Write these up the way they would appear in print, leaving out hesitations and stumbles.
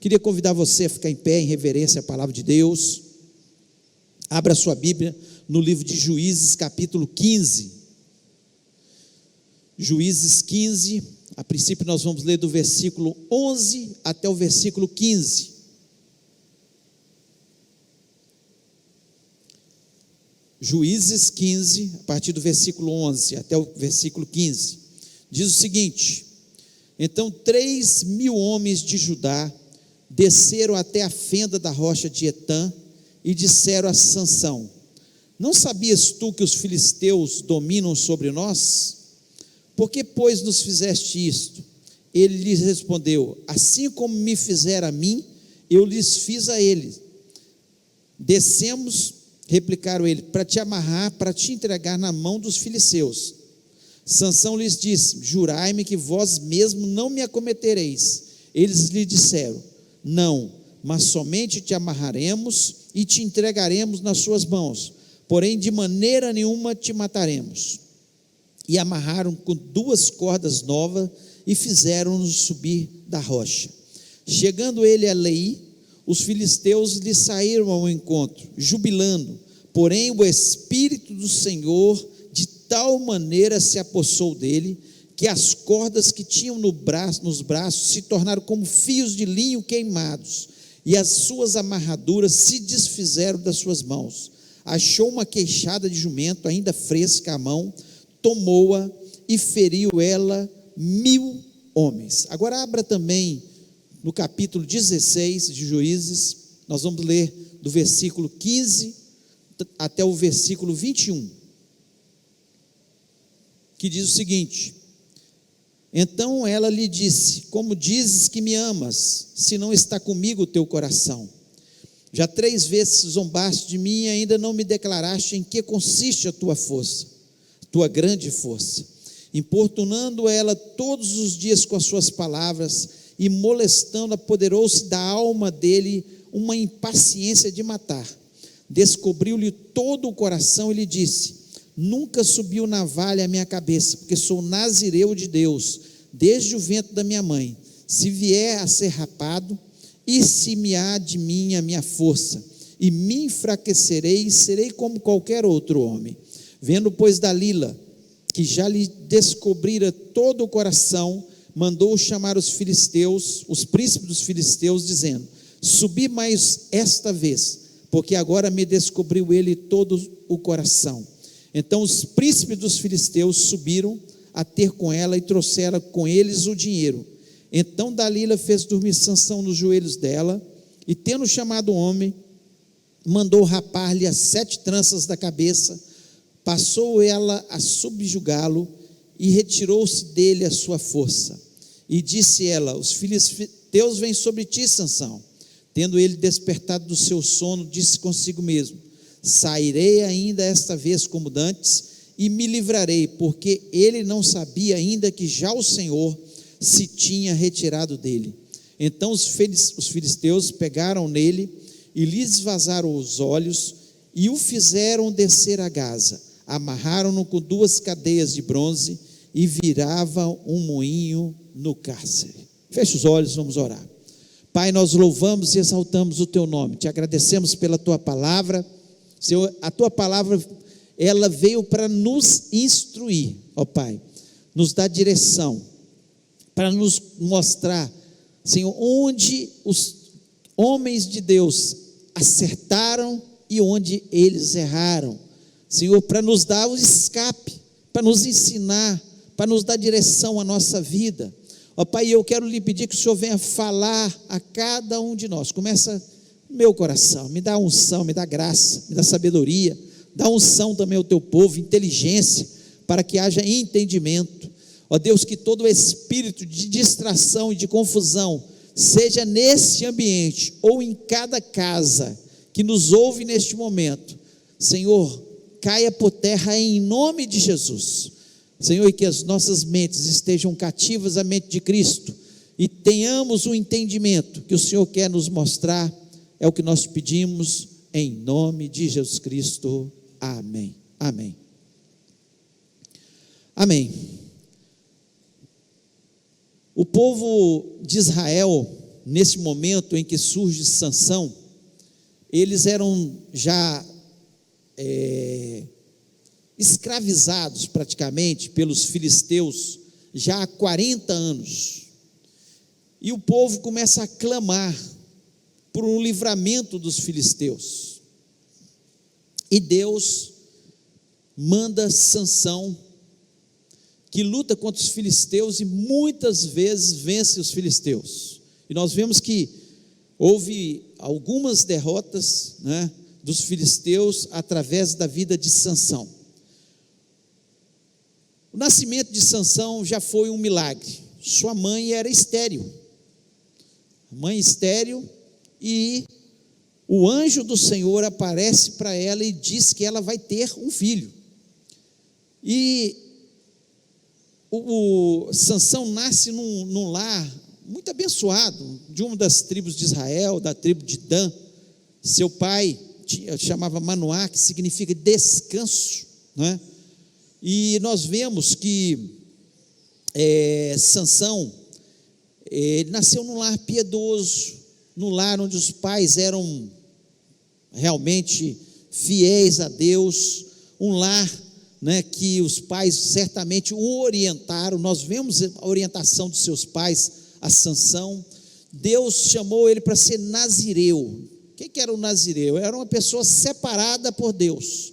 Queria convidar você a ficar em pé em reverência à palavra de Deus. Abra sua Bíblia no livro de Juízes, capítulo 15. Juízes 15, a princípio nós vamos ler do versículo 11 até o versículo 15. Juízes 15, a partir do versículo 11 até o versículo 15. Diz o seguinte: então 3.000 homens de Judá desceram até a fenda da rocha de Etã e disseram a Sansão: não sabias tu que os filisteus dominam sobre nós? Por que, pois, nos fizeste isto? Ele lhes respondeu: assim como me fizeram a mim, eu lhes fiz a eles. Descemos, replicaram ele, para te amarrar, para te entregar na mão dos filisteus. Sansão lhes disse: jurai-me que vós mesmo não me acometereis. Eles lhe disseram: não, mas somente te amarraremos e te entregaremos nas suas mãos, porém de maneira nenhuma te mataremos. E amarraram com 2 cordas novas e fizeram-nos subir da rocha. Chegando ele a Leí, os filisteus lhe saíram ao encontro, jubilando, porém o Espírito do Senhor de tal maneira se apossou dele, que as cordas que tinham nos braços se tornaram como fios de linho queimados, e as suas amarraduras se desfizeram das suas mãos. Achou uma queixada de jumento ainda fresca à mão, tomou-a e feriu ela 1.000 homens. Agora abra também no capítulo 16 de Juízes, nós vamos ler do versículo 15 até o versículo 21, que diz o seguinte: então ela lhe disse: como dizes que me amas, se não está comigo o teu coração? Já 3 vezes zombaste de mim e ainda não me declaraste em que consiste a tua força, tua grande força. Importunando ela todos os dias com as suas palavras e molestando, apoderou-se da alma dele uma impaciência de matar. Descobriu-lhe todo o coração e lhe disse: nunca subiu navalha à minha cabeça, porque sou nazireu de Deus, desde o ventre da minha mãe. Se vier a ser rapado, e se me há de mim a minha força, e me enfraquecerei, e serei como qualquer outro homem. Vendo, pois, Dalila, que já lhe descobrira todo o coração, mandou chamar os filisteus, os príncipes dos filisteus, dizendo: subi mais esta vez, porque agora me descobriu ele todo o coração. Então os príncipes dos filisteus subiram a ter com ela e trouxeram com eles o dinheiro. Então Dalila fez dormir Sansão nos joelhos dela, e tendo chamado o homem, mandou rapar-lhe as 7 tranças da cabeça. Passou ela a subjugá-lo e retirou-se dele a sua força. E disse ela: os filisteus vêm sobre ti, Sansão. Tendo ele despertado do seu sono, disse consigo mesmo: sairei ainda esta vez como dantes e me livrarei, porque ele não sabia ainda que já o Senhor se tinha retirado dele. Então os filisteus pegaram nele e lhes vazaram os olhos e o fizeram descer a Gaza. Amarraram-no com 2 cadeias de bronze e viravam um moinho no cárcere. Feche os olhos, vamos orar. Pai, nós louvamos e exaltamos o teu nome, te agradecemos pela tua palavra. Senhor, a tua palavra, ela veio para nos instruir, ó Pai, nos dar direção, para nos mostrar, Senhor, onde os homens de Deus acertaram e onde eles erraram. Senhor, para nos dar o escape, para nos ensinar, para nos dar direção à nossa vida. Ó Pai, eu quero lhe pedir que o Senhor venha falar a cada um de nós. Começa no meu coração, me dá unção, me dá graça, me dá sabedoria, dá unção também ao teu povo, inteligência, para que haja entendimento. Ó Deus, que todo espírito de distração e de confusão, seja nesse ambiente ou em cada casa que nos ouve neste momento, Senhor, caia por terra em nome de Jesus. Senhor, e que as nossas mentes estejam cativas à mente de Cristo e tenhamos o entendimento que o Senhor quer nos mostrar. É o que nós pedimos em nome de Jesus Cristo. Amém. Amém. Amém. O povo de Israel, nesse momento em que surge Sansão, eles eram já escravizados praticamente pelos filisteus já há 40 anos, e o povo começa a clamar por um livramento dos filisteus, e Deus manda Sansão, que luta contra os filisteus e muitas vezes vence os filisteus, e nós vemos que houve algumas derrotas, né, dos filisteus através da vida de Sansão. O nascimento de Sansão já foi um milagre. Sua mãe era estéril, e o anjo do Senhor aparece para ela e diz que ela vai ter um filho. E o Sansão nasce num lar muito abençoado, de uma das tribos de Israel, da tribo de Dan. Seu pai chamava Manoá, que significa descanso, né? E nós vemos que Sansão, ele nasceu num lar piedoso, num lar onde os pais eram realmente fiéis a Deus, um lar, né, que os pais certamente o orientaram. Nós vemos a orientação dos seus pais a Sansão. Deus chamou ele para ser nazireu. O que era o nazireu? Era uma pessoa separada por Deus,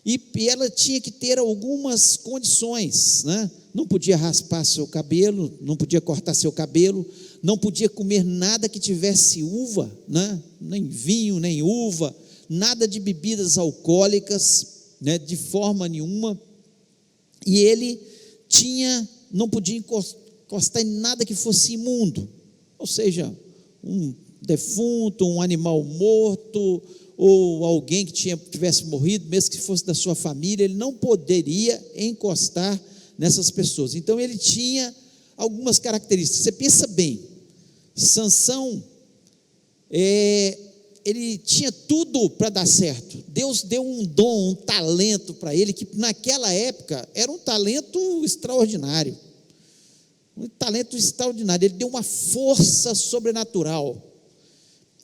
e ela tinha que ter algumas condições, né? Não podia raspar seu cabelo, não podia cortar seu cabelo, não podia comer nada que tivesse uva, né? Nem vinho, nem uva, nada de bebidas alcoólicas, né? De forma nenhuma. E ele não podia encostar em nada que fosse imundo, ou seja, um defunto, um animal morto, ou alguém que tivesse morrido, mesmo que fosse da sua família, ele não poderia encostar nessas pessoas. Então ele tinha algumas características. Você pensa bem, Sansão, ele tinha tudo para dar certo. Deus deu um dom, um talento para ele, que naquela época era um talento extraordinário. Um talento extraordinário. Ele deu uma força sobrenatural.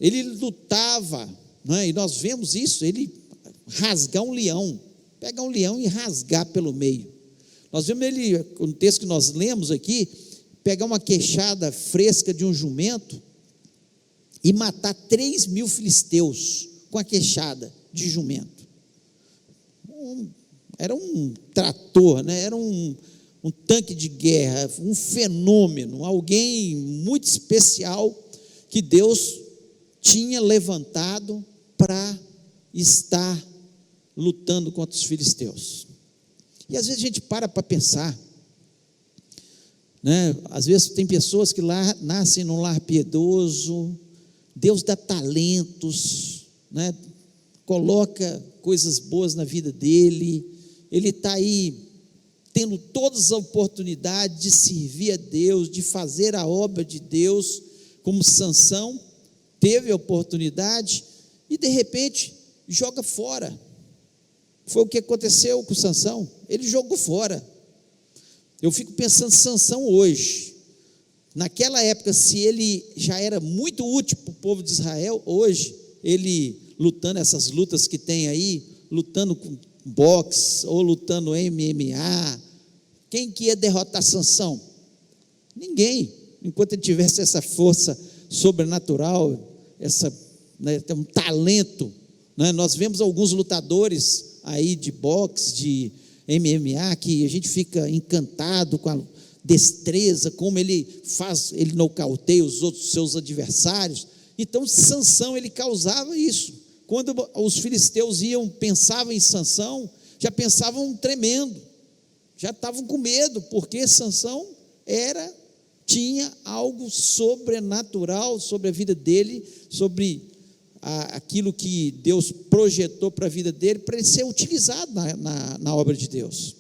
Ele lutava, né? E nós vemos isso, ele rasgar um leão, pegar um leão e rasgar pelo meio. Nós vemos ele, no texto que nós lemos aqui, pegar uma queixada fresca de um jumento e matar 3.000 filisteus com a queixada de jumento. Era um trator, né? Era um tanque de guerra, um fenômeno, alguém muito especial que Deus tinha levantado para estar lutando contra os filisteus. E às vezes a gente para pensar, né? Às vezes tem pessoas que nascem num lar piedoso, Deus dá talentos, né? Coloca coisas boas na vida dele, ele está aí tendo todas as oportunidades de servir a Deus, de fazer a obra de Deus, como Sansão teve a oportunidade e de repente joga fora. Foi o que aconteceu com Sansão, ele jogou fora. Eu fico pensando Sansão hoje, naquela época, se ele já era muito útil para o povo de Israel, hoje, ele lutando essas lutas que tem aí, lutando com boxe, ou lutando MMA, quem que ia derrotar Sansão? Ninguém, enquanto ele tivesse essa força sobrenatural, né, um talento, né? Nós vemos alguns lutadores aí de boxe, de MMA, que a gente fica encantado com a destreza, como ele nocauteia os outros seus adversários. Então Sansão, ele causava isso. Quando os filisteus pensavam em Sansão, já pensavam tremendo, já estavam com medo, porque Sansão tinha algo sobrenatural sobre a vida dele, sobre aquilo que Deus projetou para a vida dele, para ele ser utilizado na obra de Deus,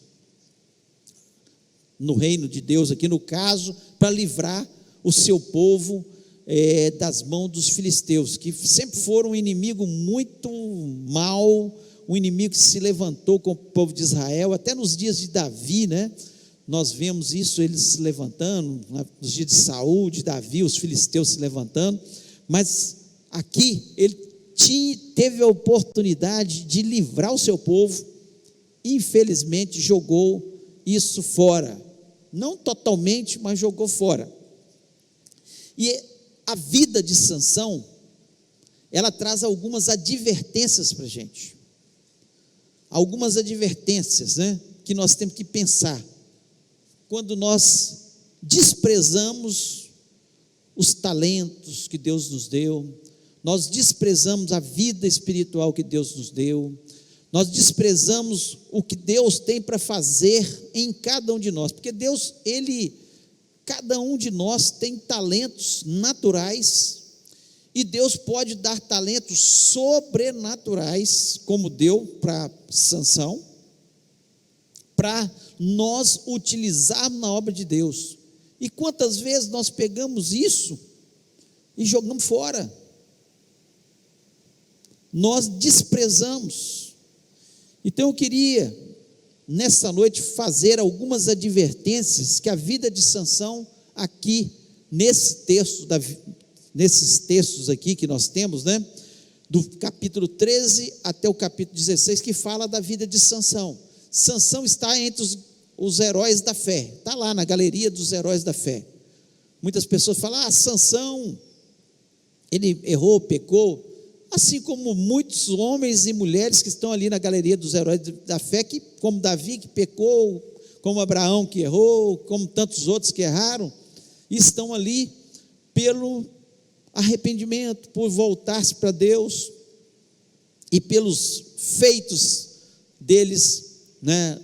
no reino de Deus, aqui no caso, para livrar o seu povo das mãos dos filisteus, que sempre foram um inimigo muito mau, um inimigo que se levantou com o povo de Israel, até nos dias de Davi, né? nós vemos isso, eles se levantando, nos dias de Saul, de Davi, os filisteus se levantando, mas aqui ele teve a oportunidade de livrar o seu povo, infelizmente jogou isso fora, não totalmente, mas jogou fora. E a vida de Sansão, ela traz algumas advertências para a gente, algumas advertências, que nós temos que pensar, quando nós desprezamos os talentos que Deus nos deu, nós desprezamos a vida espiritual que Deus nos deu, nós desprezamos o que Deus tem para fazer em cada um de nós, porque Deus, cada um de nós tem talentos naturais, e Deus pode dar talentos sobrenaturais, como deu para Sansão, para nós utilizarmos na obra de Deus. E quantas vezes nós pegamos isso e jogamos fora? Nós desprezamos. Então eu queria, nessa noite, fazer algumas advertências que a vida de Sansão, aqui, nesses textos aqui que nós temos, do capítulo 13 até o capítulo 16, que fala da vida de Sansão. Sansão está entre os heróis da fé, está lá na galeria dos heróis da fé. Muitas pessoas falam, Sansão, ele errou, pecou, assim como muitos homens e mulheres que estão ali na galeria dos heróis da fé, como Davi que pecou, como Abraão que errou, como tantos outros que erraram, e estão ali pelo arrependimento, por voltar-se para Deus, e pelos feitos deles,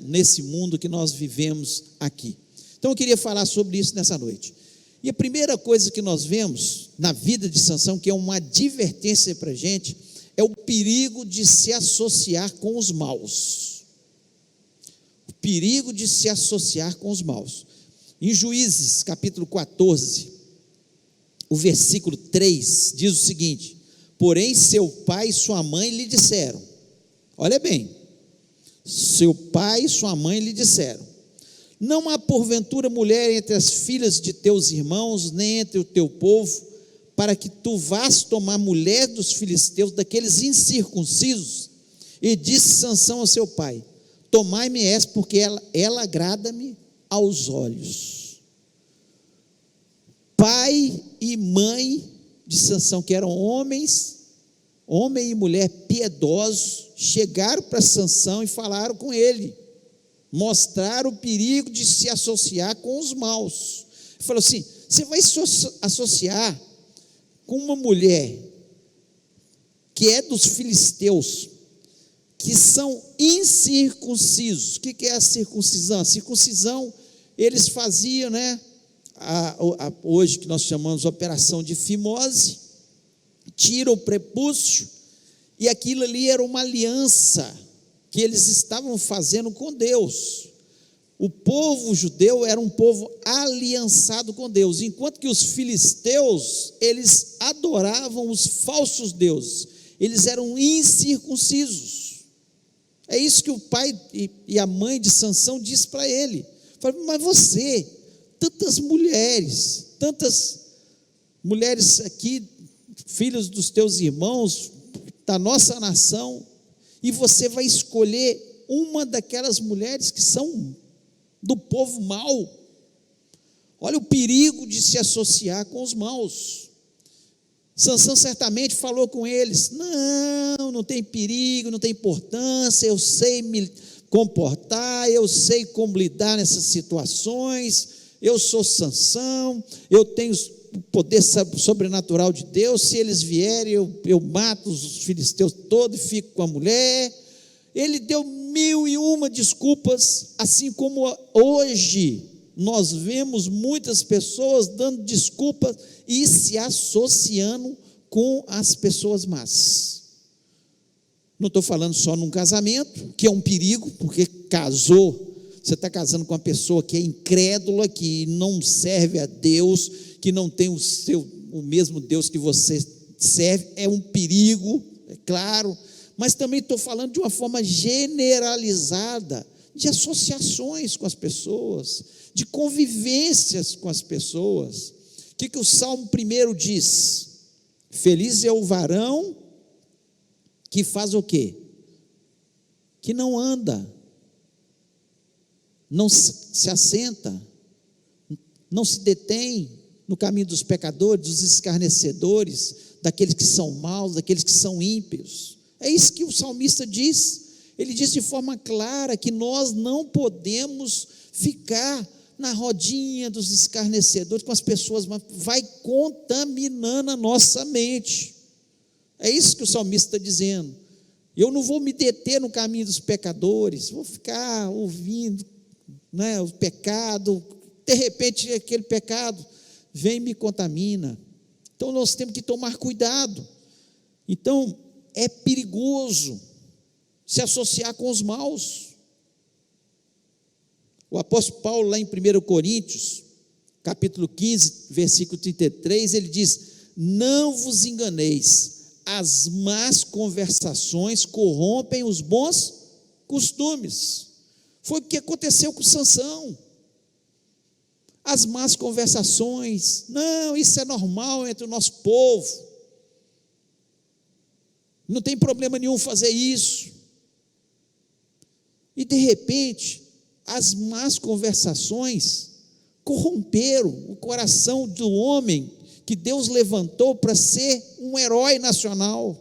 nesse mundo que nós vivemos aqui. Então eu queria falar sobre isso nessa noite. E a primeira coisa que nós vemos na vida de Sansão, que é uma advertência para a gente, é o perigo de se associar com os maus. O perigo de se associar com os maus. Em Juízes, capítulo 14, o versículo 3, diz o seguinte: porém seu pai e sua mãe lhe disseram, olha bem, seu pai e sua mãe lhe disseram, não há porventura mulher entre as filhas de teus irmãos, nem entre o teu povo, para que tu vás tomar mulher dos filisteus, daqueles incircuncisos? E disse Sansão ao seu pai, tomai-me essa, porque ela agrada-me aos olhos. Pai e mãe de Sansão, que eram homem e mulher piedosos, chegaram para Sansão e falaram com ele, mostraram o perigo de se associar com os maus. Ele falou assim, você vai se associar com uma mulher que é dos filisteus, que são incircuncisos. O que é a circuncisão? A circuncisão, eles faziam, hoje que nós chamamos de operação de fimose, tira o prepúcio, e aquilo ali era uma aliança que eles estavam fazendo com Deus. O povo judeu era um povo aliançado com Deus, enquanto que os filisteus, eles adoravam os falsos deuses, eles eram incircuncisos. É isso que o pai e a mãe de Sansão diz para ele, mas você, tantas mulheres aqui, filhos dos teus irmãos, da nossa nação, e você vai escolher uma daquelas mulheres que são do povo mau. Olha o perigo de se associar com os maus. Sansão certamente falou com eles, não tem perigo, não tem importância, eu sei me comportar, eu sei como lidar nessas situações, eu sou Sansão, eu tenho o poder sobrenatural de Deus, se eles vierem, eu mato os filisteus todos e fico com a mulher. Ele deu 1001 desculpas, assim como hoje nós vemos muitas pessoas dando desculpas e se associando com as pessoas más. Não estou falando só num casamento, que é um perigo, porque você está casando com uma pessoa que é incrédula, que não serve a Deus, que não tem o mesmo Deus que você serve, é um perigo, é claro, mas também estou falando de uma forma generalizada, de associações com as pessoas, de convivências com as pessoas. O que o Salmo 1 diz? Feliz é o varão que faz o quê? Que não anda, não se assenta, não se detém no caminho dos pecadores, dos escarnecedores, daqueles que são maus, daqueles que são ímpios. É isso que o salmista diz. Ele diz de forma clara que nós não podemos ficar na rodinha dos escarnecedores com as pessoas, mas vai contaminando a nossa mente. É isso que o salmista está dizendo. Eu não vou me deter no caminho dos pecadores, vou ficar ouvindo, né, o pecado, de repente aquele pecado vem e me contamina. Então nós temos que tomar cuidado. Então é perigoso se associar com os maus. O apóstolo Paulo, lá em 1 Coríntios, capítulo 15, versículo 33, ele diz: não vos enganeis, as más conversações corrompem os bons costumes. Foi o que aconteceu com Sansão. As más conversações, não, isso é normal entre o nosso povo, não tem problema nenhum fazer isso. E de repente, as más conversações corromperam o coração do homem que Deus levantou para ser um herói nacional,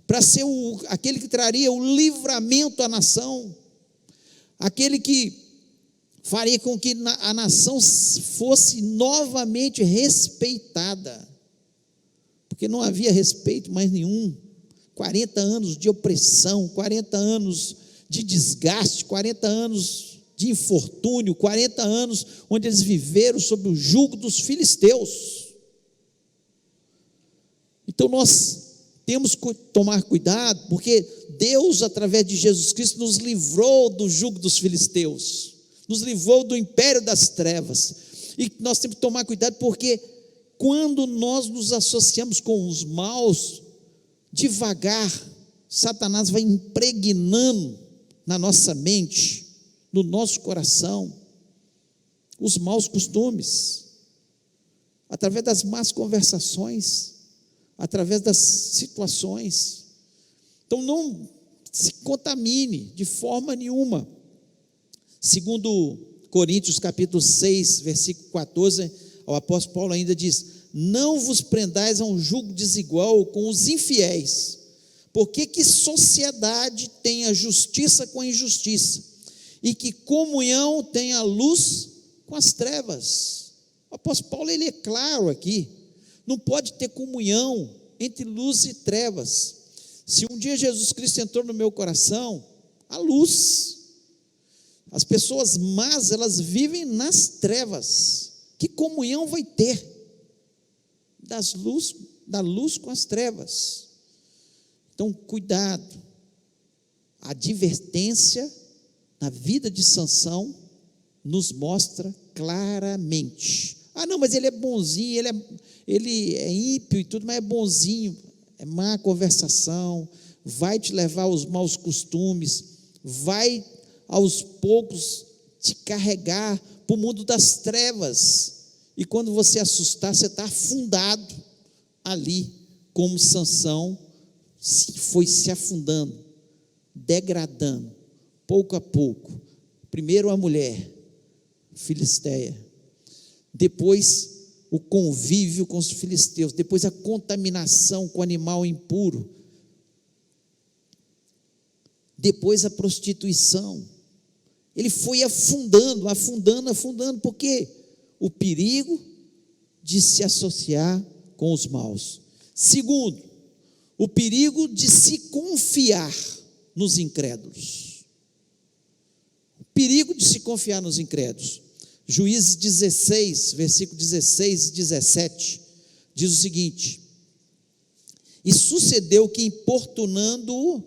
para ser aquele que traria o livramento à nação, aquele que faria com que a nação fosse novamente respeitada, porque não havia respeito mais nenhum. 40 anos de opressão, 40 anos de desgaste, 40 anos de infortúnio, 40 anos onde eles viveram sob o jugo dos filisteus. Então nós temos que tomar cuidado, porque Deus, através de Jesus Cristo, nos livrou do jugo dos filisteus, nos livrou do império das trevas, e nós temos que tomar cuidado, porque quando nós nos associamos com os maus, devagar, Satanás vai impregnando na nossa mente, no nosso coração, os maus costumes, através das más conversações, através das situações. Então não se contamine de forma nenhuma. Segundo Coríntios capítulo 6, versículo 14, o apóstolo Paulo ainda diz: não vos prendais a um jugo desigual com os infiéis, porque que sociedade tem a justiça com a injustiça, e que comunhão tem a luz com as trevas? O apóstolo Paulo, ele é claro aqui, não pode ter comunhão entre luz e trevas. Se um dia Jesus Cristo entrou no meu coração, a luz, as pessoas más, elas vivem nas trevas, que comunhão vai ter da luz com as trevas? Então cuidado. A advertência na vida de Sansão nos mostra claramente. Ah não, mas ele é bonzinho, ele é ímpio e tudo, mas é bonzinho. É má conversação, vai te levar aos maus costumes, vai aos poucos te carregar para o mundo das trevas, e quando você assustar, você está afundado ali, como Sansão foi se afundando, degradando, pouco a pouco. Primeiro a mulher filisteia, depois o convívio com os filisteus, depois a contaminação com o animal impuro, depois a prostituição. Ele foi afundando, porque o perigo de se associar com os maus. Segundo, o perigo de se confiar nos incrédulos. O perigo de se confiar nos incrédulos. Juízes 16, versículo 16 e 17, diz o seguinte: e sucedeu que, importunando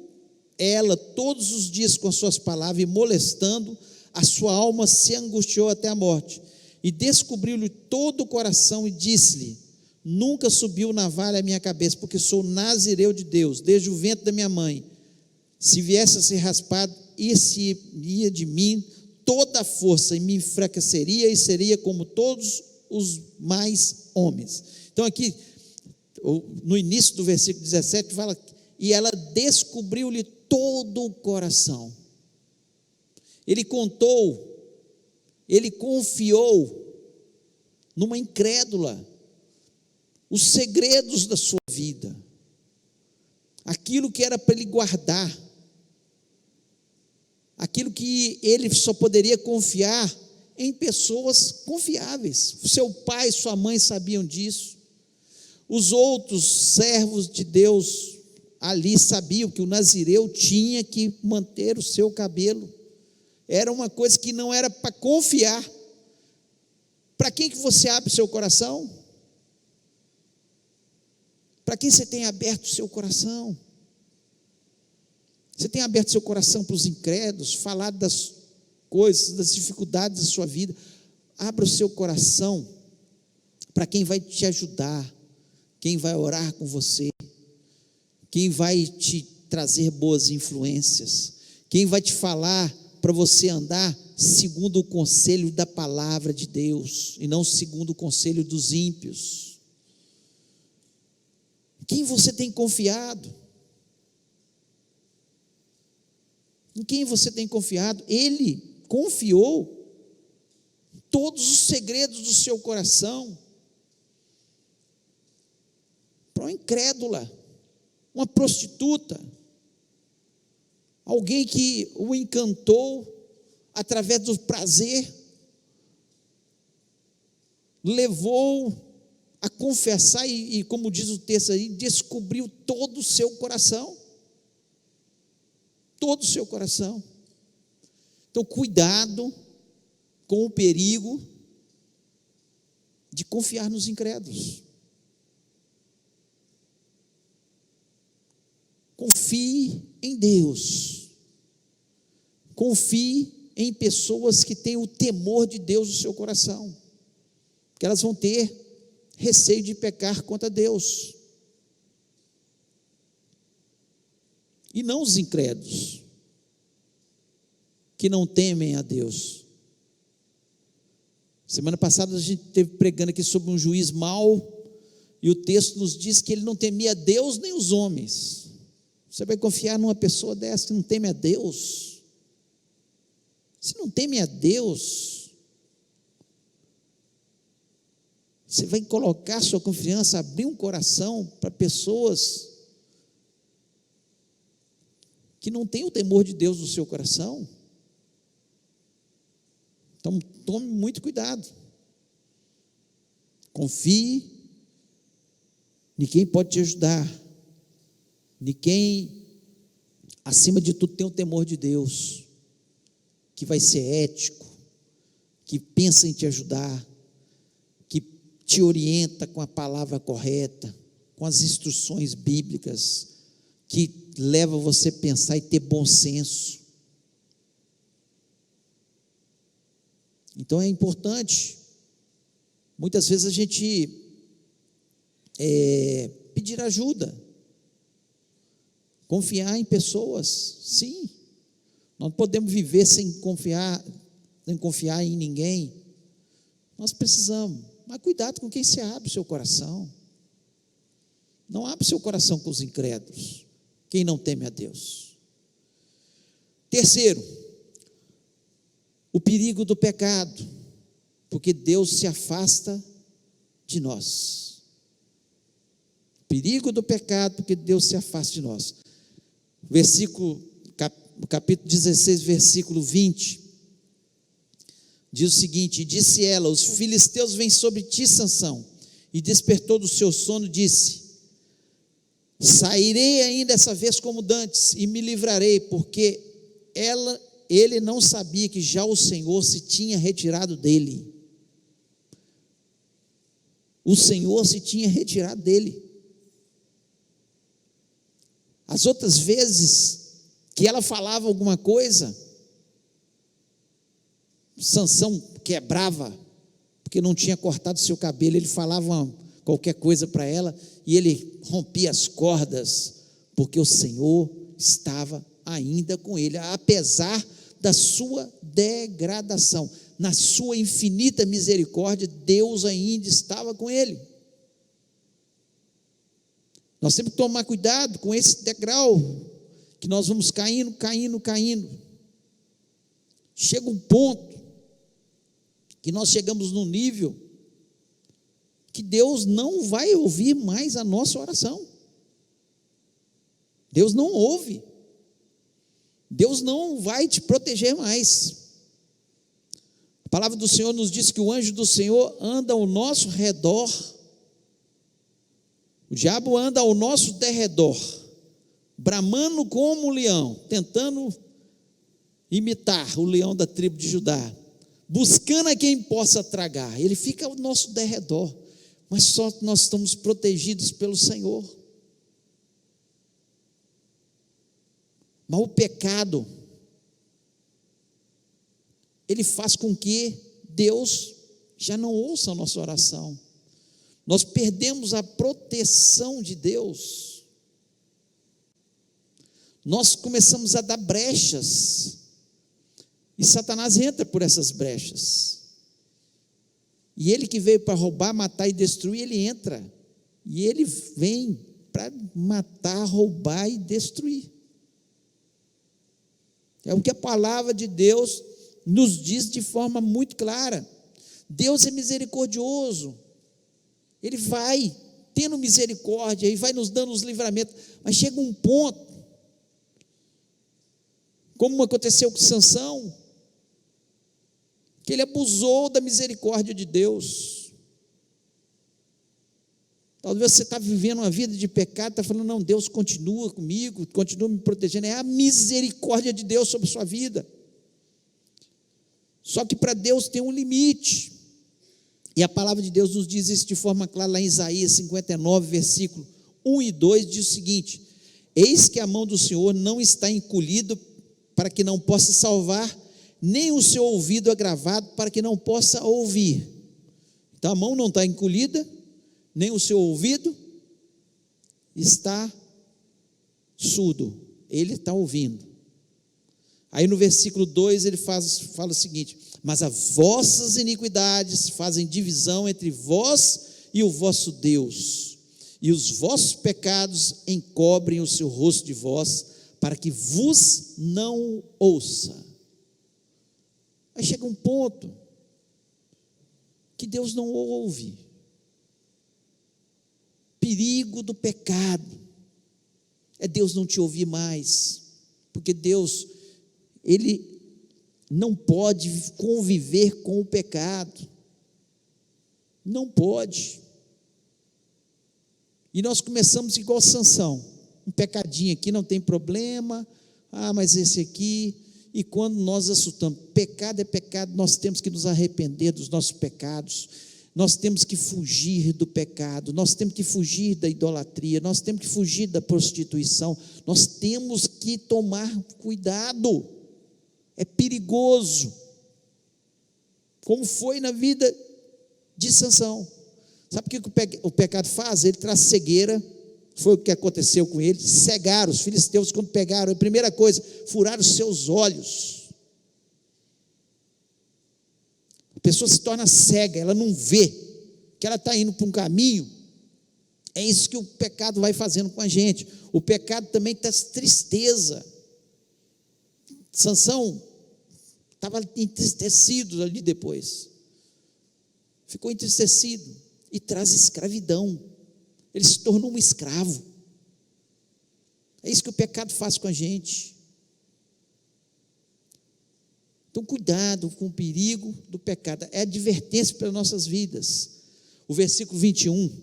ela todos os dias com as suas palavras e molestando, a sua alma se angustiou até a morte, e descobriu-lhe todo o coração e disse-lhe: nunca subiu navalha à minha cabeça, porque sou nazireu de Deus, desde o ventre da minha mãe. Se viesse a ser raspado, ir-se-ia de mim toda a força e me enfraqueceria e seria como todos os mais homens. Então aqui, no início do versículo 17, fala, e ela descobriu-lhe todo o coração. Ele confiou numa incrédula os segredos da sua vida, aquilo que era para ele guardar, aquilo que ele só poderia confiar em pessoas confiáveis. O seu pai e sua mãe sabiam disso, os outros servos de Deus ali sabiam que o nazireu tinha que manter o seu cabelo, era uma coisa que não era para confiar. Para quem que você abre o seu coração? Para quem você tem aberto o seu coração? Você tem aberto seu coração para os incrédulos, falado das coisas, das dificuldades da sua vida? Abra o seu coração para quem vai te ajudar, quem vai orar com você, quem vai te trazer boas influências, quem vai te falar para você andar segundo o conselho da palavra de Deus, e não segundo o conselho dos ímpios. Quem você tem confiado? Em quem você tem confiado? Ele confiou todos os segredos do seu coração para uma incrédula, uma prostituta, alguém que o encantou através do prazer, levou a confessar e como diz o texto aí, descobriu todo o seu coração. Todo o seu coração. Então, cuidado com o perigo de confiar nos incrédulos. Confie em Deus. Confie em pessoas que têm o temor de Deus no seu coração, porque elas vão ter receio de pecar contra Deus. E não os incrédulos, que não temem a Deus. Semana passada a gente esteve pregando aqui sobre um juiz mau, e o texto nos diz que ele não temia Deus nem os homens. Você vai confiar numa pessoa dessa que não teme a Deus? Se não teme a Deus, você vai colocar sua confiança, abrir um coração para pessoas que não têm o temor de Deus no seu coração? Então, tome muito cuidado. Confie em quem pode te ajudar, em quem, acima de tudo, tem o temor de Deus, que vai ser ético, que pensa em te ajudar, que te orienta com a palavra correta, com as instruções bíblicas, que leva você a pensar e ter bom senso. Então é importante, muitas vezes a gente pedir ajuda, confiar em pessoas, sim. Nós não podemos viver sem confiar em ninguém. Nós precisamos, mas cuidado com quem você abre o seu coração. Não abre seu coração com os incrédulos, quem não teme a Deus. Terceiro, o perigo do pecado, porque Deus se afasta de nós. Perigo do pecado, porque Deus se afasta de nós. Capítulo 16, versículo 20, diz o seguinte: disse ela, os filisteus vêm sobre ti, Sansão, e despertou do seu sono, disse, sairei ainda essa vez como dantes, e me livrarei, porque ele não sabia que já o Senhor se tinha retirado dele. O Senhor se tinha retirado dele. As outras vezes que ela falava alguma coisa, Sansão quebrava, porque não tinha cortado seu cabelo, ele falava qualquer coisa para ela, e ele rompia as cordas, porque o Senhor estava ainda com ele, apesar da sua degradação. Na sua infinita misericórdia, Deus ainda estava com ele. Nós temos que tomar cuidado com esse degrau, que nós vamos caindo. Chega um ponto que nós chegamos num nível que Deus não vai ouvir mais a nossa oração. Deus não ouve. Deus não vai te proteger mais. A palavra do Senhor nos diz que o anjo do Senhor anda ao nosso redor. O diabo anda ao nosso derredor, bramando como um leão, tentando imitar o leão da tribo de Judá, buscando a quem possa tragar. Ele fica ao nosso derredor, mas só nós estamos protegidos pelo Senhor. Mas o pecado, ele faz com que Deus já não ouça a nossa oração. Nós perdemos a proteção de Deus. Nós começamos a dar brechas, e Satanás entra por essas brechas. E ele que veio para roubar, matar e destruir, ele entra. E ele vem para matar, roubar e destruir. É o que a palavra de Deus nos diz de forma muito clara. Deus é misericordioso. Ele vai tendo misericórdia e vai nos dando os livramentos. Mas chega um ponto, como aconteceu com Sansão, que ele abusou da misericórdia de Deus. Talvez você está vivendo uma vida de pecado, está falando, não, Deus continua comigo, continua me protegendo. É a misericórdia de Deus sobre a sua vida. Só que para Deus tem um limite. E a palavra de Deus nos diz isso de forma clara lá em Isaías 59, versículo 1 e 2, diz o seguinte: eis que a mão do Senhor não está encolhida para que não possa salvar, nem o seu ouvido agravado para que não possa ouvir. Então a mão não está encolhida, nem o seu ouvido está surdo, ele está ouvindo. Aí no versículo 2 ele fala o seguinte: mas as vossas iniquidades fazem divisão entre vós e o vosso Deus, e os vossos pecados encobrem o seu rosto de vós, para que vos não ouça. Aí chega um ponto que Deus não ouve. Perigo do pecado é Deus não te ouvir mais, porque Deus, Ele não pode conviver com o pecado, não pode. E nós começamos igual Sansão, um pecadinho aqui não tem problema, mas esse aqui, e quando nós assustamos, pecado é pecado, nós temos que nos arrepender dos nossos pecados, nós temos que fugir do pecado, nós temos que fugir da idolatria, nós temos que fugir da prostituição, nós temos que tomar cuidado. É perigoso, como foi na vida de Sansão. Sabe o que o pecado faz? Ele traz cegueira. Foi o que aconteceu com ele. Cegaram os filisteus, quando pegaram, a primeira coisa, furaram os seus olhos. A pessoa se torna cega, ela não vê que ela está indo para um caminho. É isso que o pecado vai fazendo com a gente. O pecado também traz tristeza. Sansão estava entristecido ali depois, ficou entristecido, e traz escravidão, ele se tornou um escravo. É isso que o pecado faz com a gente. Então cuidado com o perigo do pecado, é advertência para nossas vidas. O versículo 21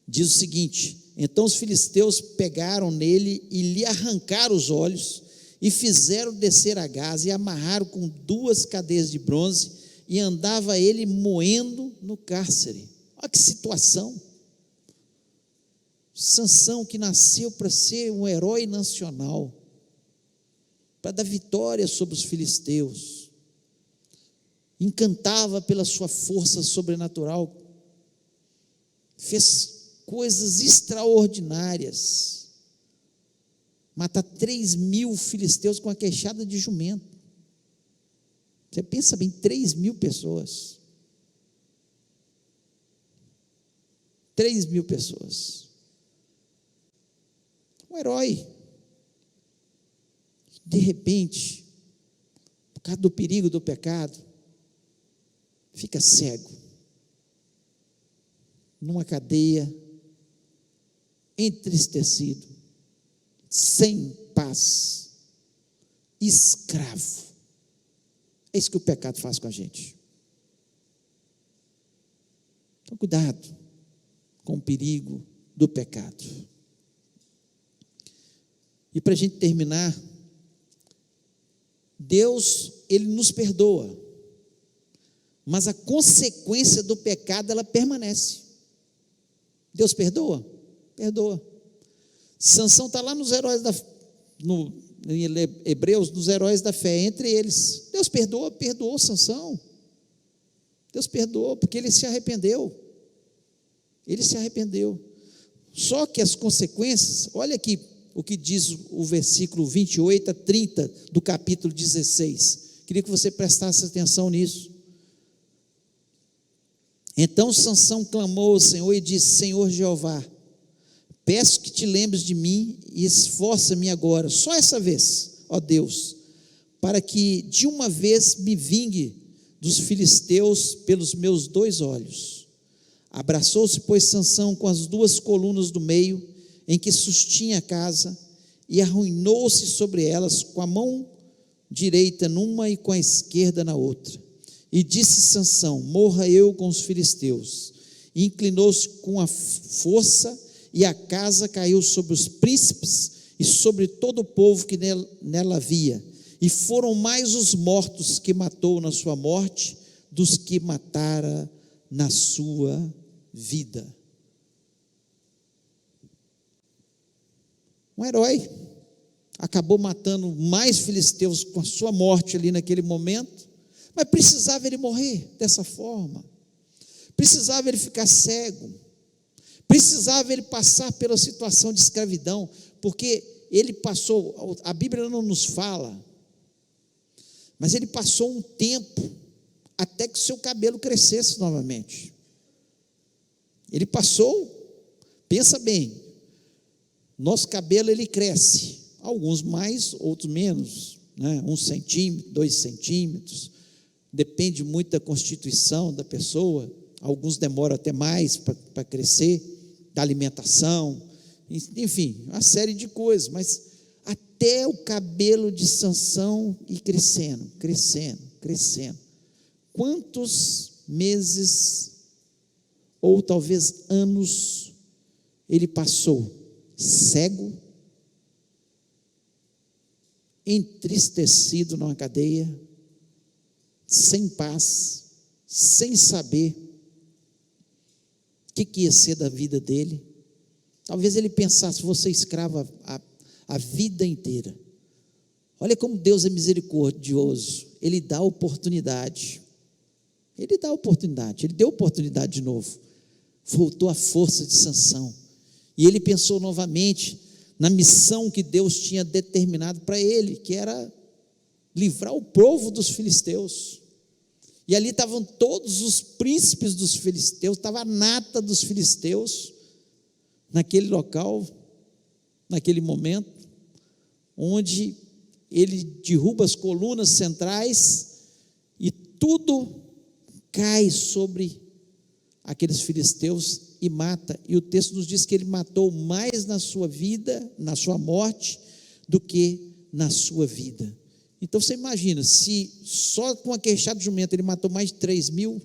diz o seguinte: então os filisteus pegaram nele e lhe arrancaram os olhos, e fizeram descer a Gaza, e amarraram com 2 cadeias de bronze, e andava ele moendo no cárcere. Olha que situação. Sansão, que nasceu para ser um herói nacional, para dar vitória sobre os filisteus, encantava pela sua força sobrenatural, fez coisas extraordinárias, matar 3.000 filisteus com a queixada de jumento. Você pensa bem, 3.000 pessoas. 3.000 pessoas. Um herói. De repente, por causa do perigo do pecado, fica cego. Numa cadeia, entristecido, sem paz, escravo. É isso que o pecado faz com a gente. Então, cuidado com o perigo do pecado. E para a gente terminar, Deus, Ele nos perdoa, mas a consequência do pecado, ela permanece. Deus perdoa? Perdoa. Sansão está lá nos heróis em Hebreus, nos heróis da fé, entre eles. Deus perdoou Sansão. Deus perdoou, porque ele se arrependeu. Ele se arrependeu. Só que as consequências, olha aqui o que diz o versículo 28 a 30 do capítulo 16. Queria que você prestasse atenção nisso. Então Sansão clamou ao Senhor e disse: Senhor Jeová, peço que te lembres de mim e esforça-me agora, só essa vez, ó Deus, para que de uma vez me vingue dos filisteus pelos meus 2 olhos. Abraçou-se, pois, Sansão com as 2 colunas do meio, em que sustinha a casa, e arruinou-se sobre elas, com a mão direita numa e com a esquerda na outra. E disse Sansão: morra eu com os filisteus. E inclinou-se com a força, e a casa caiu sobre os príncipes e sobre todo o povo que nela havia. E foram mais os mortos que matou na sua morte, dos que matara na sua vida. Um herói acabou matando mais filisteus com a sua morte ali naquele momento, mas precisava ele morrer dessa forma, precisava ele ficar cego, precisava ele passar pela situação de escravidão, porque ele passou, a Bíblia não nos fala, mas ele passou um tempo até que o seu cabelo crescesse novamente. Ele passou, pensa bem, nosso cabelo ele cresce, alguns mais, outros menos, né? 1 centímetro, 2 centímetros, depende muito da constituição da pessoa, alguns demoram até mais para crescer, da alimentação, enfim, uma série de coisas, mas até o cabelo de Sansão ir crescendo, quantos meses, ou talvez anos, ele passou cego, entristecido numa cadeia, sem paz, sem saber o que ia ser da vida dele. Talvez ele pensasse: vou ser escravo a vida inteira. Olha como Deus é misericordioso, Ele dá oportunidade, Ele deu oportunidade de novo, voltou a força de Sansão, e ele pensou novamente na missão que Deus tinha determinado para ele, que era livrar o povo dos filisteus, e ali estavam todos os príncipes dos filisteus, estava a nata dos filisteus, naquele local, naquele momento, onde ele derruba as colunas centrais, e tudo cai sobre aqueles filisteus e mata, e o texto nos diz que ele matou mais na sua vida, na sua morte, do que na sua vida. Então você imagina, se só com a queixada de jumento ele matou mais de 3.000,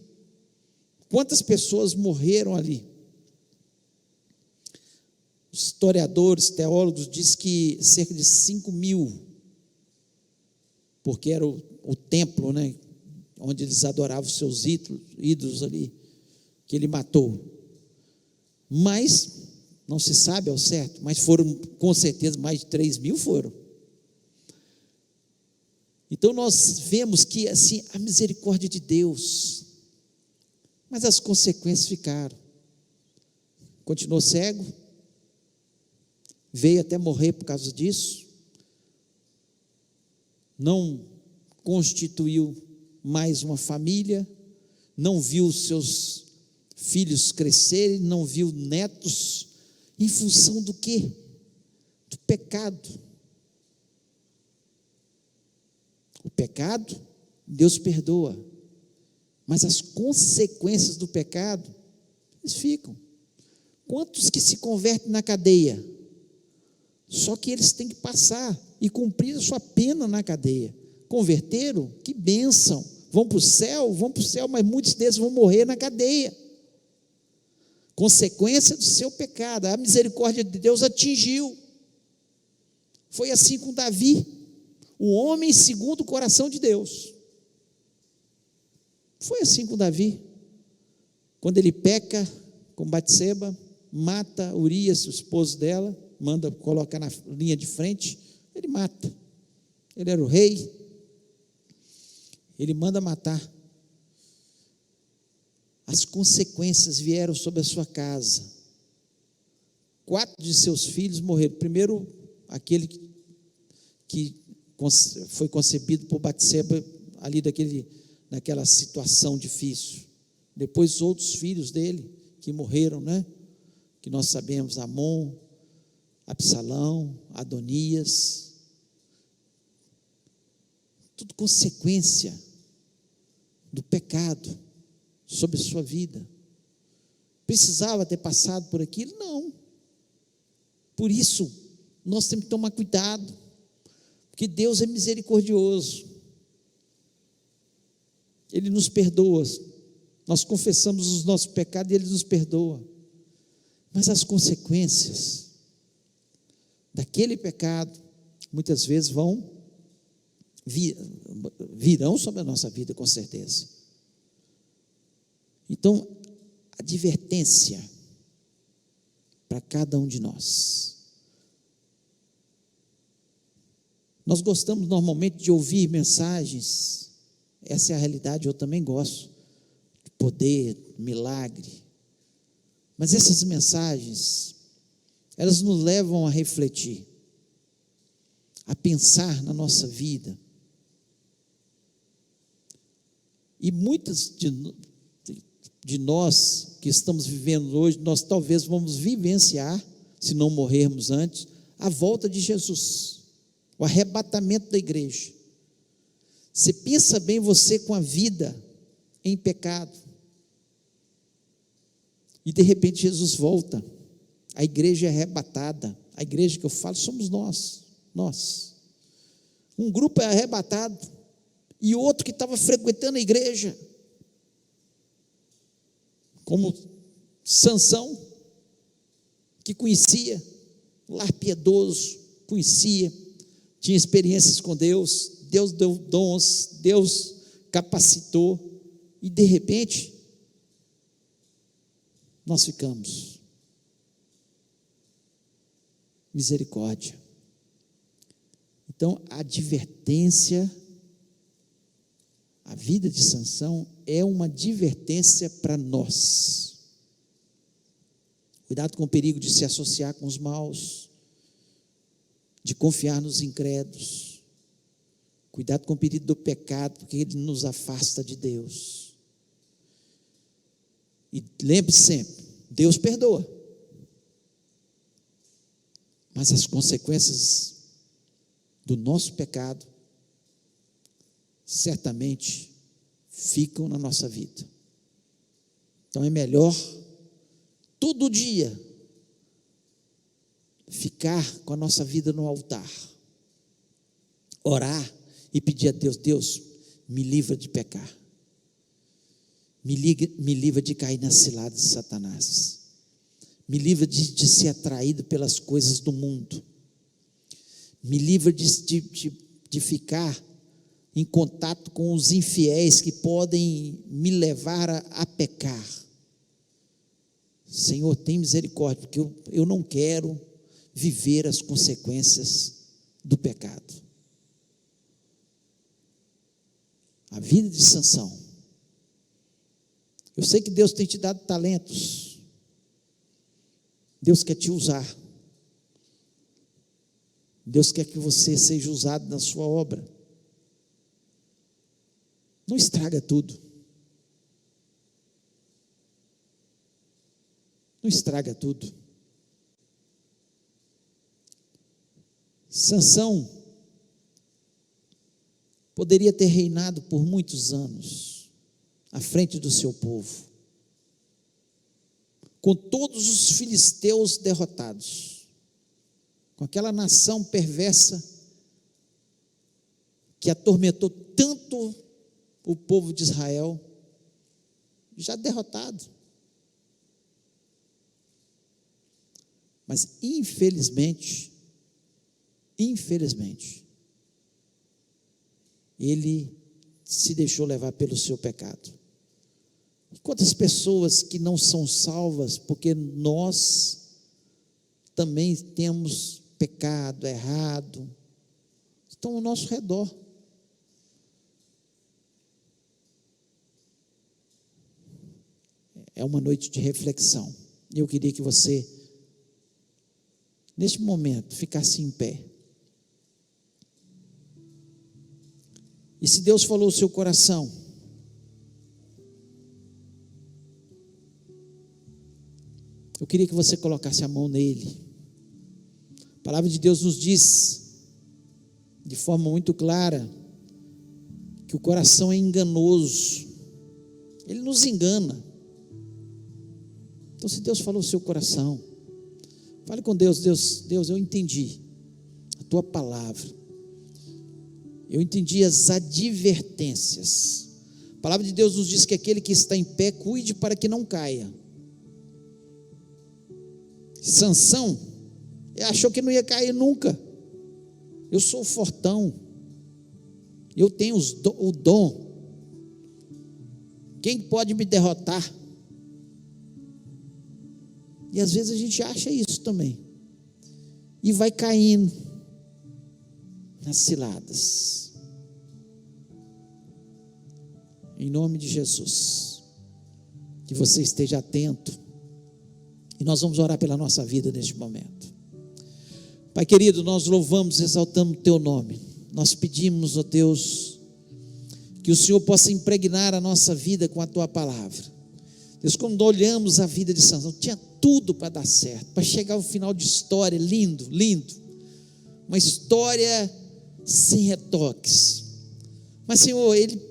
quantas pessoas morreram ali? Os historiadores, teólogos dizem que cerca de 5.000, porque era o templo, né, onde eles adoravam os seus ídolos ali, que ele matou. Mas, não se sabe ao certo, mas foram com certeza mais de 3.000 foram. Então nós vemos que assim, a misericórdia de Deus, mas as consequências ficaram. Continuou cego, veio até morrer por causa disso, não constituiu mais uma família, não viu seus filhos crescerem, não viu netos, em função do quê? Do pecado. O pecado, Deus perdoa, mas as consequências do pecado, eles ficam. Quantos que se convertem na cadeia? Só que eles têm que passar e cumprir a sua pena na cadeia. Converteram? Que bênção! Vão para o céu, mas muitos deles vão morrer na cadeia. Consequência do seu pecado. A misericórdia de Deus atingiu. Foi assim com Davi, o homem segundo o coração de Deus. Foi assim com Davi. Quando ele peca com Batseba, mata Urias, o esposo dela, manda colocar na linha de frente, ele mata. Ele era o rei, ele manda matar. As consequências vieram sobre a sua casa. 4 de seus filhos morreram. Primeiro, aquele que foi concebido por Batseba, ali naquela situação difícil. Depois, outros filhos dele, que morreram, né? Que nós sabemos, Amon, Absalão, Adonias. Tudo consequência do pecado sobre a sua vida. Precisava ter passado por aquilo? Não. Por isso, nós temos que tomar cuidado, porque Deus é misericordioso. Ele nos perdoa. Nós confessamos os nossos pecados e Ele nos perdoa. Mas as consequências daquele pecado, muitas vezes virão sobre a nossa vida, com certeza. Então, advertência para cada um de nós. Nós gostamos normalmente de ouvir mensagens, essa é a realidade, eu também gosto, de poder, milagre, mas essas mensagens, elas nos levam a refletir, a pensar na nossa vida, e muitas de nós que estamos vivendo hoje, nós talvez vamos vivenciar, se não morrermos antes, a volta de Jesus, o arrebatamento da igreja. Você pensa bem, você com a vida em pecado, e de repente Jesus volta, a igreja é arrebatada. A igreja que eu falo somos nós. Um grupo é arrebatado, e outro que estava frequentando a igreja, como Sansão, que conhecia, lar piedoso, conhecia, tinha experiências com Deus, Deus deu dons, Deus capacitou, e de repente, nós ficamos. Misericórdia. Então, a advertência, a vida de Sansão é uma advertência para nós. Cuidado com o perigo de se associar com os maus, de confiar nos incrédulos. Cuidado com o perigo do pecado, porque ele nos afasta de Deus. E lembre sempre, Deus perdoa, mas as consequências do nosso pecado certamente ficam na nossa vida. Então é melhor todo dia ficar com a nossa vida no altar, orar e pedir a Deus: Deus, me livra de pecar, me livra de cair nas ciladas de Satanás, me livra de ser atraído pelas coisas do mundo, me livra de ficar em contato com os infiéis que podem me levar a pecar. Senhor, tem misericórdia, porque eu não quero viver as consequências do pecado. A vida de Sansão. Eu sei que Deus tem te dado talentos, Deus quer te usar, Deus quer que você seja usado na sua obra. Não estraga tudo. Não estraga tudo. Sansão poderia ter reinado por muitos anos à frente do seu povo, com todos os filisteus derrotados, com aquela nação perversa que atormentou tanto o povo de Israel, já derrotado. Mas infelizmente, ele se deixou levar pelo seu pecado. Quantas pessoas que não são salvas porque nós também temos pecado, errado, estão ao nosso redor. É uma noite de reflexão. Eu queria que você, neste momento, ficasse em pé. E se Deus falou ao seu coração, eu queria que você colocasse a mão nele. A palavra de Deus nos diz, de forma muito clara, que o coração é enganoso, ele nos engana. Então, se Deus falou ao seu coração, fale com Deus. Deus, eu entendi a tua palavra, eu entendi as advertências. A palavra de Deus nos diz que aquele que está em pé, cuide para que não caia. Sansão achou que não ia cair nunca. Eu sou fortão, eu tenho o dom, quem pode me derrotar? E às vezes a gente acha isso também, e vai caindo nas ciladas. Em nome de Jesus, que você esteja atento, e nós vamos orar pela nossa vida neste momento. Pai querido, nós louvamos, exaltamos o teu nome, nós pedimos, ó Deus, que o Senhor possa impregnar a nossa vida com a tua palavra. Deus, quando olhamos a vida de Sansão, tinha tudo para dar certo, para chegar ao final de história, lindo, uma história sem retoques, mas Senhor, ele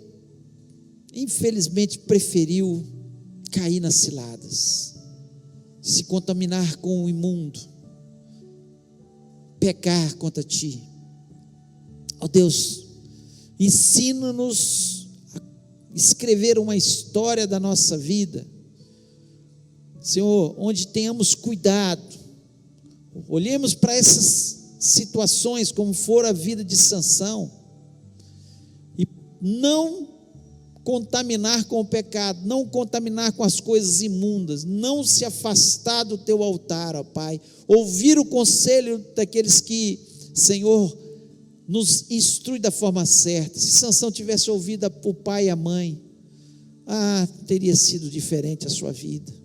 infelizmente preferiu cair nas ciladas, se contaminar com o imundo, pecar contra ti. Ó Deus, ensina-nos a escrever uma história da nossa vida, Senhor, onde tenhamos cuidado, olhemos para essas situações como for a vida de Sansão, e não contaminar com o pecado, não contaminar com as coisas imundas, não se afastar do teu altar, ó Pai, ouvir o conselho daqueles que, Senhor, nos instrui da forma certa. Se Sansão tivesse ouvido o pai e a mãe, teria sido diferente a sua vida.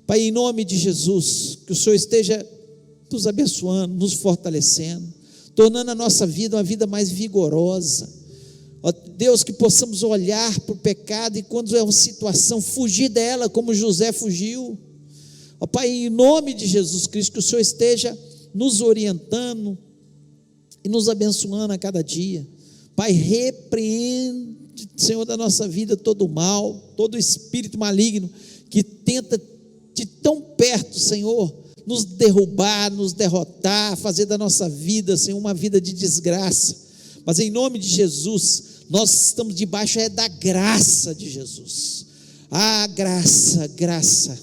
Pai, em nome de Jesus, que o Senhor esteja nos abençoando, nos fortalecendo, tornando a nossa vida uma vida mais vigorosa. Ó Deus, que possamos olhar para o pecado e quando é uma situação, fugir dela como José fugiu. Ó Pai, em nome de Jesus Cristo, que o Senhor esteja nos orientando e nos abençoando a cada dia. Pai, repreende, Senhor, da nossa vida todo o mal, todo espírito maligno que tenta de tão perto, Senhor, nos derrubar, nos derrotar, fazer da nossa vida, Senhor, uma vida de desgraça. Mas em nome de Jesus, nós estamos debaixo da graça de Jesus. Graça,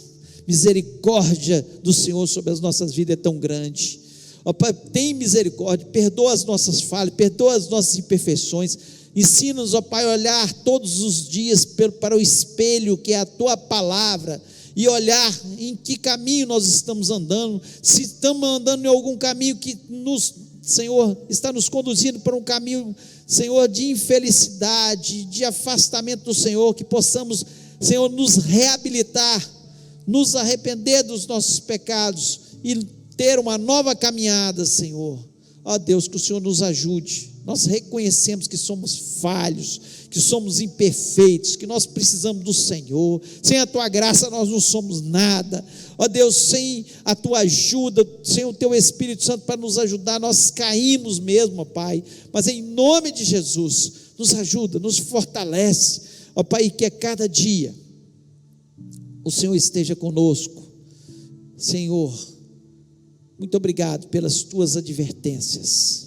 misericórdia do Senhor sobre as nossas vidas é tão grande. Ó Pai, tem misericórdia, perdoa as nossas falhas, perdoa as nossas imperfeições, ensina-nos, ó Pai, a olhar todos os dias para o espelho que é a tua palavra, e olhar em que caminho nós estamos andando, se estamos andando em algum caminho que Senhor, está nos conduzindo para um caminho, Senhor, de infelicidade, de afastamento do Senhor, que possamos, Senhor, nos reabilitar, nos arrepender dos nossos pecados e ter uma nova caminhada, Senhor. Ó Deus, que o Senhor nos ajude. Nós reconhecemos que somos falhos, que somos imperfeitos, que nós precisamos do Senhor. Sem a tua graça nós não somos nada. Ó Deus, sem a tua ajuda, sem o teu Espírito Santo para nos ajudar, nós caímos mesmo, ó Pai. Mas em nome de Jesus, nos ajuda, nos fortalece, ó Pai, que a cada dia o Senhor esteja conosco. Senhor, muito obrigado pelas tuas advertências.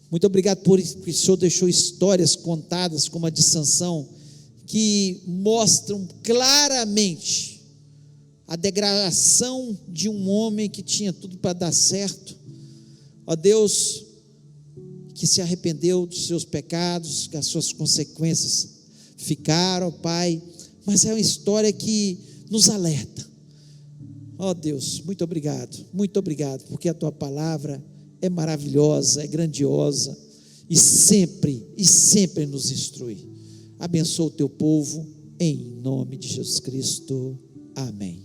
Muito obrigado por que o Senhor deixou histórias contadas como a de Sansão, que mostram claramente a degradação de um homem que tinha tudo para dar certo. Ó Deus, que se arrependeu dos seus pecados, que as suas consequências ficaram, Pai, mas é uma história que nos alerta. Ó Deus, muito obrigado, porque a tua palavra é maravilhosa, é grandiosa, e sempre nos instrui. Abençoa o teu povo, em nome de Jesus Cristo, amém.